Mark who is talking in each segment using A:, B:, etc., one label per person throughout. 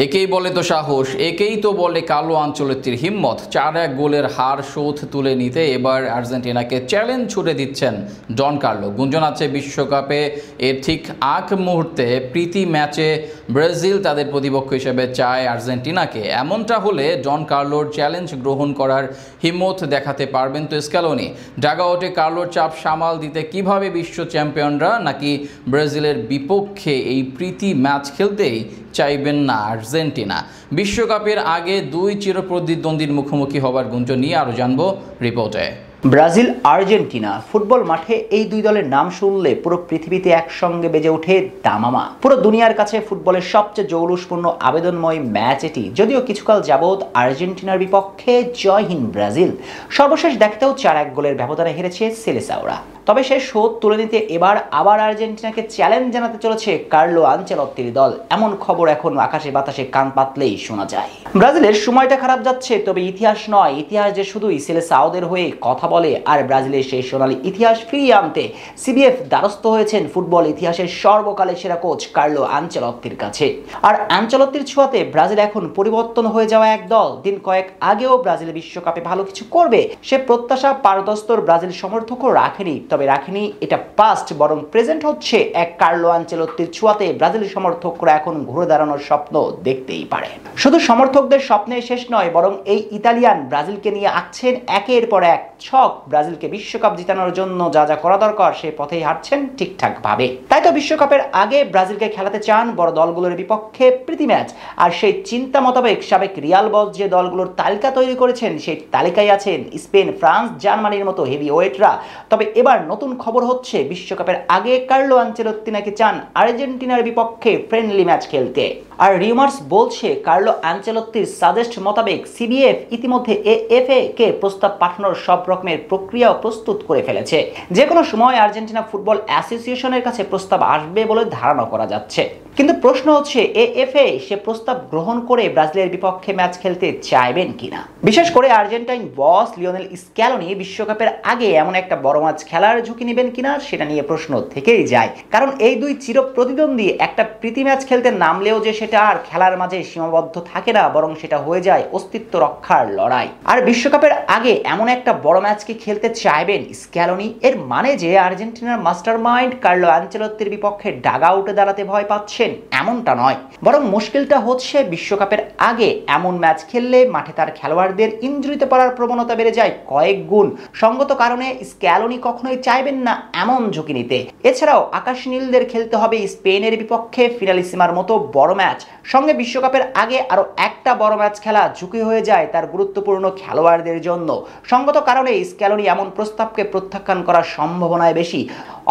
A: একেই বলে তো সাহস, একেই তো বলে কালো আঞ্চলিকটির হিম্মত। 4-1 গোলের হার শোধ তুলে নিতে এবার আর্জেন্টিনাকে চ্যালেঞ্জ ছুড়ে দিচ্ছেন ডন কার্লো। গুঞ্জন আছে বিশ্বকাপে এর ঠিক আগ মুহূর্তে প্রীতি ম্যাচে ব্রাজিল তাদের প্রতিপক্ষ হিসেবে চায় আর্জেন্টিনাকে। এমনটা হলে ডন কার্লোর চ্যালেঞ্জ গ্রহণ করার হিম্মত দেখাতে পারবেন তো স্ক্যালোনি। ডাগআউটে কার্লোর চাপ সামাল দিতে কিভাবে বিশ্ব চ্যাম্পিয়নরা নাকি ব্রাজিলের বিপক্ষে এই প্রীতি ম্যাচ খেলতেই চাইবেন না আর্জেন্টিনা? বিশ্বকাপের আগে দুই চিরপ্রতিদ্বন্দ্বীর মুখোমুখি হবার গুঞ্জন নিয়ে আরও জানবো রিপোর্টে।
B: ব্রাজিল আর্জেন্টিনা ফুটবল মাঠে এই দুই দলের নাম শুনলে পুরো পৃথিবীতে একসঙ্গে বেজে ওঠে দামামা। পুরো দুনিয়ার কাছে ফুটবলের সবচেয়ে জৌলুসপূর্ণ আবেদনময় ম্যাচ এটি। যদিও কিছুকাল যাবৎ আর্জেন্টিনার বিপক্ষে জয়হীন ব্রাজিল সর্বশেষ দেখতেও 4-1 গোলের ব্যবধানে হেরেছে সেলেসাওরা। তবে সে শোধ তুলে নিতে এবার আবার আর্জেন্টিনাকে চ্যালেঞ্জ জানাতে চলেছে কার্লো আনচেলত্তির দল। এমন খবর এখন আকাশে বাতাসে কান পাতলেই শোনা যায়। ব্রাজিলের সময়টা খারাপ যাচ্ছে, তবে ইতিহাস নয়, ইতিহাস যে শুধুই সেলেসাওদের হয়ে কথা বলে। আর ব্রাজিলের সেই সোনালী ইতিহাস ফিরিয়ে আনতে সিবিএফ দ্বারস্থ হয়েছেন ফুটবল ইতিহাসের সর্বকালের সেরা কোচ কার্লো আনচেলত্তির কাছে। আর আনচেলত্তির ছোঁয়াতে ব্রাজিল এখন পরিবর্তন হয়ে যাওয়া এক দল। দিন কয়েক আগেও ব্রাজিল বিশ্বকাপে ভালো কিছু করবে সে প্রত্যাশা পারদস্তর ব্রাজিল সমর্থকও রাখেনি। তবে রাখেনি এটা পাস্ট, বরং প্রেজেন্ট হচ্ছে এক কার্লো আনচেলত্তির ছোঁয়াতে ব্রাজিল সমর্থকরা এখন ঘুরে দাঁড়ানোর স্বপ্ন দেখতেই পারে। শুধু সমর্থকদের স্বপ্নে শেষ নয়, বরং এই ইতালিয়ান ব্রাজিলকে নিয়ে আঁকছেন একের পর এক ছক। ব্রাজিলকে বিশ্বকাপ জিতানোর জন্য যা যা করা দরকার সে পথেই হাঁটছেন ঠিকঠাক ভাবে। তাই তো বিশ্বকাপের আগে ব্রাজিলকে খেলাতে চান বড় দলগুলোর বিপক্ষে প্রীতি ম্যাচ। আর সেই চিন্তা মোতাবেক সাবেক রিয়াল বস যে দলগুলোর তালিকা তৈরি করেছেন সেই তালিকায় আছেন স্পেন, ফ্রান্স, জার্মানির মতো হেভি ওয়েটরা। তবে এবার নতুন খবর হচ্ছে বিশ্বকাপের আগে কার্লো আনচেলত্তি নাকি চান আর্জেন্টিনার বিপক্ষে ফ্রেন্ডলি ম্যাচ খেলতে। আর রিউমার্স বলছে কার্লো আনচেলত্তির সাজেস্ট মোতাবেক সিবিএফ ইতিমধ্যে এএফএ কে প্রস্তাব পাঠানোর সব রকমের প্রক্রিয়াও প্রস্তুত করে ফেলেছে। যে কোনো সময় আর্জেন্টিনা ফুটবল অ্যাসোসিয়েশনের কাছে প্রস্তাব আসবে বলে ধারণা করা যাচ্ছে। কিন্তু প্রশ্ন হচ্ছে এএফএ সে প্রস্তাব গ্রহণ করে ব্রাজিলের বিপক্ষে ম্যাচ খেলতে চাইবেন কিনা। বিশেষ করে আর্জেন্টাইন বস লিওনেল স্ক্যালোনি বিশ্বকাপের আগে এমন একটা বড় ম্যাচ খেলার ঝুঁকি নেবেন কিনা সেটা নিয়ে প্রশ্ন থেকেই যায়। কারণ এই দুই চিরপ্রতিদ্বন্দ্বী একটা প্রীতি ম্যাচ খেলতে নামলেও যে সেটা আর খেলার মাঝে সীমাবদ্ধ থাকে না, বরং সেটা হয়ে যায় অস্তিত্ব রক্ষার লড়াই। আর বিশ্বকাপের আগে এমন একটা বড় ম্যাচকে খেলতে চাইবেন স্ক্যালোনি, এর মানে যে আর্জেন্টিনার মাস্টারমাইন্ড কার্লো আনচেলত্তির বিপক্ষে ডাগআউটে দাঁড়াতে ভয় পাচ্ছেন এমনটা নয়। বরং মুশকিলটা হচ্ছে বিশ্বকাপের আগে এমন ম্যাচ খেললে মাঠে তার খেলোয়াড়দের ইনজুরিতে পড়ার প্রবণতা বেড়ে যায় কয়েক গুণ। সঙ্গত কারণে স্ক্যালোনি কখনোই চাইবেন না এমন ঝুঁকি নিতে। এছাড়াও আকাশ নীলদের খেলতে হবে স্পেনের বিপক্ষে ফিনালিসিমার মতো বড় ম্যাচ। সঙ্গে বিশ্বকাপের আগে আরো একটা বড় ম্যাচ খেলা ঝুঁকি হয়ে যায় তার গুরুত্বপূর্ণ খেলোয়াড়দের জন্য। সঙ্গত কারণে স্ক্যালোনি এমন প্রস্তাবকে প্রত্যাখ্যান করার সম্ভাবনায় বেশি।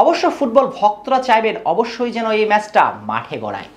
B: অবশ্য ফুটবল ভক্তরা চাইবেন অবশ্যই যেন এই ম্যাচটা মাঠে গড়ায়।